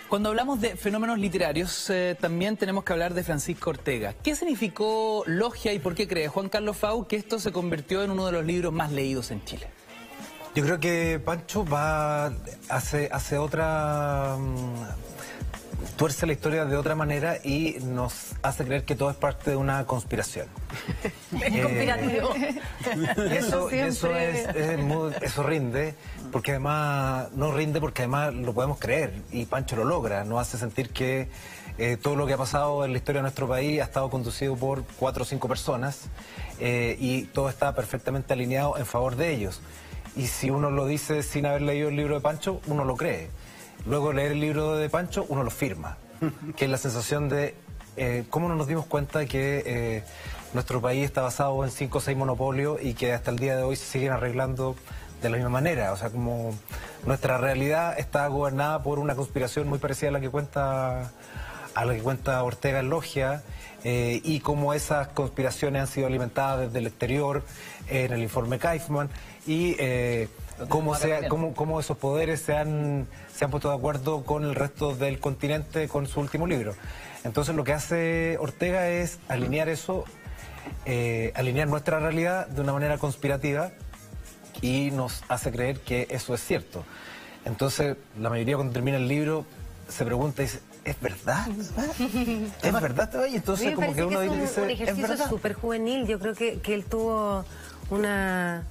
Cuando hablamos de fenómenos literarios, también tenemos que hablar de Francisco Ortega. ¿Qué significó Logia y por qué cree Juan Carlos Fau que esto se convirtió en uno de los libros más leídos en Chile? Yo creo que Pancho hace otra... tuerce la historia de otra manera y nos hace creer que todo es parte de una conspiración. Es conspirativo. Eso rinde, porque además, no rinde porque además lo podemos creer y Pancho lo logra, nos hace sentir que todo lo que ha pasado en la historia de nuestro país ha estado conducido por 4 o 5 personas y todo está perfectamente alineado en favor de ellos. Y si uno lo dice sin haber leído el libro de Pancho, uno lo cree. Luego leer el libro de Pancho, uno lo firma, que es la sensación de cómo no nos dimos cuenta que nuestro país está basado en 5 o 6 monopolios y que hasta el día de hoy se siguen arreglando de la misma manera. O sea, como nuestra realidad está gobernada por una conspiración muy parecida a la que cuenta Ortega en Logia, y cómo esas conspiraciones han sido alimentadas desde el exterior en el informe Kaifman y cómo esos poderes se han puesto de acuerdo con el resto del continente con su último libro. Entonces lo que hace Ortega es alinear eso, alinear nuestra realidad de una manera conspirativa y nos hace creer que eso es cierto. Entonces la mayoría cuando termina el libro se pregunta y dice, ¿es verdad? ¿Es verdad? Y entonces como que uno dice, un ejercicio súper juvenil. Yo creo que él tuvo una...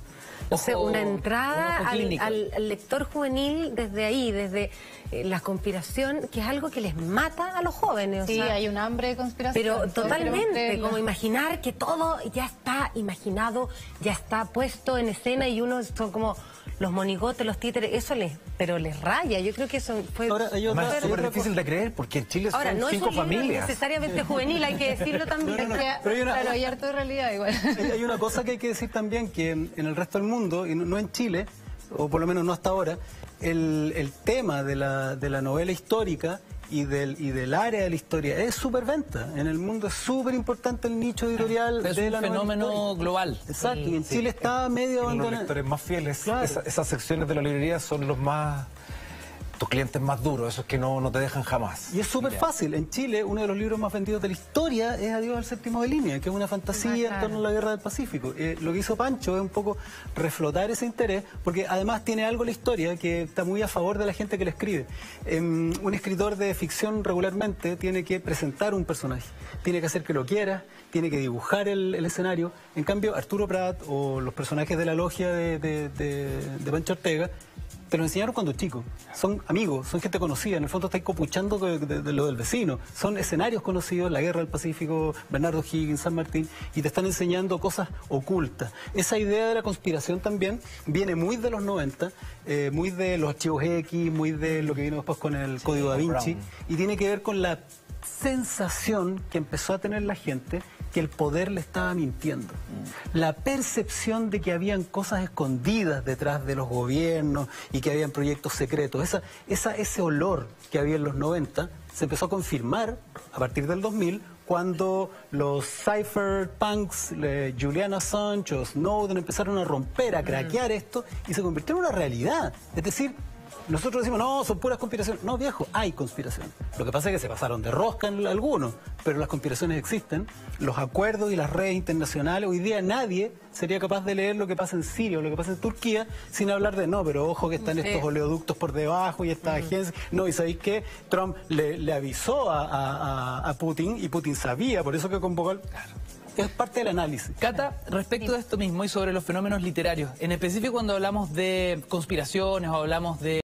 No sé, una entrada al lector juvenil desde ahí, desde la conspiración, que es algo que les mata a los jóvenes. Sí, hay un hambre de conspiración. Pero totalmente, como imaginar que todo ya está imaginado, ya está puesto en escena y uno son como los monigotes, los títeres, eso les raya. Yo creo que eso fue súper difícil de creer porque en Chile son 5 familias. No es necesariamente juvenil, hay que decirlo también. Pero hay harto de realidad igual. Hay una cosa que hay que decir también, que en el resto del mundo, y no en Chile, o por lo menos no hasta ahora, el tema de la novela histórica y del área de la historia es superventa. En el mundo es súper importante el nicho editorial es de la un fenómeno global. Exacto, y en Chile está medio abandonado. Los lectores más fieles, claro. Esas secciones de la librería son los más... tus clientes más duros, esos que no te dejan jamás. Y es súper fácil. En Chile, uno de los libros más vendidos de la historia es Adiós al séptimo de línea, que es una fantasía en torno a la guerra del Pacífico. Lo que hizo Pancho es un poco reflotar ese interés, porque además tiene algo la historia que está muy a favor de la gente que le escribe. Un escritor de ficción regularmente tiene que presentar un personaje, tiene que hacer que lo quiera, tiene que dibujar el escenario. En cambio, Arturo Prat o los personajes de la logia de Pancho Ortega te lo enseñaron cuando chico. Son amigos, son gente conocida. En el fondo estáis copuchando de lo del vecino. Son escenarios conocidos, la Guerra del Pacífico, Bernardo Higgins, San Martín, y te están enseñando cosas ocultas. Esa idea de la conspiración también viene muy de los 90, muy de los archivos X, muy de lo que vino después con el Código Da Vinci, y tiene que ver con la sensación que empezó a tener la gente que el poder le estaba mintiendo. La percepción de que habían cosas escondidas detrás de los gobiernos y que habían proyectos secretos. Ese olor que había en los 90 se empezó a confirmar a partir del 2000 cuando los cypherpunks, Julian Assange o Snowden empezaron a romper, a craquear esto y se convirtió en una realidad. Es decir, nosotros decimos, no, son puras conspiraciones. No, viejo, hay conspiración. Lo que pasa es que se pasaron de rosca en algunos, pero las conspiraciones existen. Los acuerdos y las redes internacionales, hoy día nadie sería capaz de leer lo que pasa en Siria o lo que pasa en Turquía sin hablar de, no, pero ojo que están estos oleoductos por debajo y estas agencias. No, y ¿sabéis qué? Trump le avisó a Putin y Putin sabía, por eso que convocó... Es parte del análisis. Cata, respecto de esto mismo y sobre los fenómenos literarios, en específico cuando hablamos de conspiraciones o hablamos de